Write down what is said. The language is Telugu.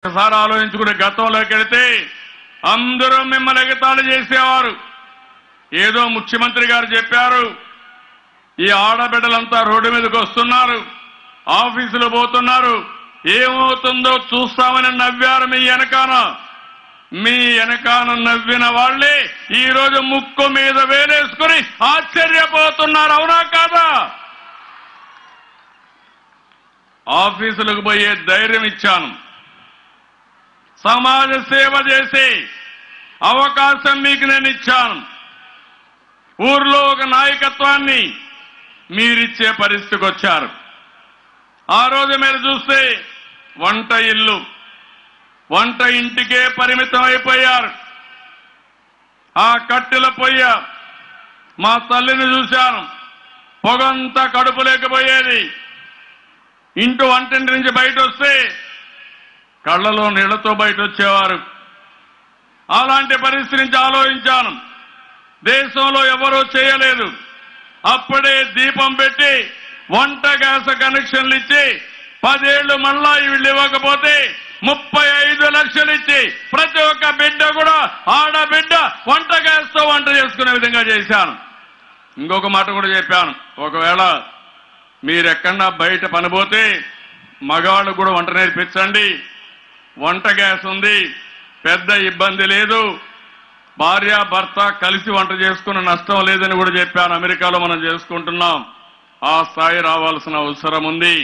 ఒకసారి ఆలోచించుకునే గతంలోకి వెళితే అందరూ మిమ్మల్ని ఎగతాళి చేసేవారు. ఏదో ముఖ్యమంత్రి గారు చెప్పారు, ఈ ఆడబిడ్డలంతా రోడ్డు మీదకి వస్తున్నారు, ఆఫీసులు పోతున్నారు, ఏమవుతుందో చూస్తామని నవ్వారు. మీ వెనకాన నవ్విన వాళ్లే ఈ రోజు ముక్కు మీద వేలేసుకుని ఆశ్చర్యపోతున్నారు. అవునా కాదా? ఆఫీసులకు పోయే ధైర్యం ఇచ్చాను, సమాజ సేవ చేసే అవకాశం మీకు నేను ఇచ్చాను. ఊర్లో ఒక నాయకత్వాన్ని మీరిచ్చే పరిస్థితికి వచ్చారు. ఆ రోజు మీరు చూస్తే వంట ఇంటికే పరిమితం అయిపోయారు. ఆ కట్టెల పొయ్య మా తల్లిని చూశాను, పొగంతా కడుపు లేకపోయేది. వంటింటి నుంచి బయట వస్తే కళ్ళలో నీళ్లతో బయట వచ్చేవారు. అలాంటి పరిస్థితి నుంచి ఆలోచించాను. దేశంలో ఎవరూ చేయలేదు. అప్పుడే దీపం పెట్టి వంట గ్యాస్ కనెక్షన్లు ఇచ్చి 10 ఏళ్లు మళ్ళా వీళ్ళు ఇవ్వకపోతే 35 లక్షలు ఇచ్చి ప్రతి ఒక్క బిడ్డ కూడా ఆడబిడ్డ వంట గ్యాస్ తో వంట చేసుకునే విధంగా చేశాను. ఇంకొక మాట కూడా చెప్పాను, ఒకవేళ మీరెక్కడన్నా బయట పనిపోతే మగవాళ్ళకు కూడా వంట నేర్పించండి, వంట గ్యాస్ ఉంది, పెద్ద ఇబ్బంది లేదు, భార్య భర్త కలిసి వంట చేసుకున్న నష్టం లేదని కూడా చెప్పాను. అమెరికాలో మనం చేసుకుంటున్నాం. ఆ స్థాయి రావాల్సిన అవసరం ఉంది.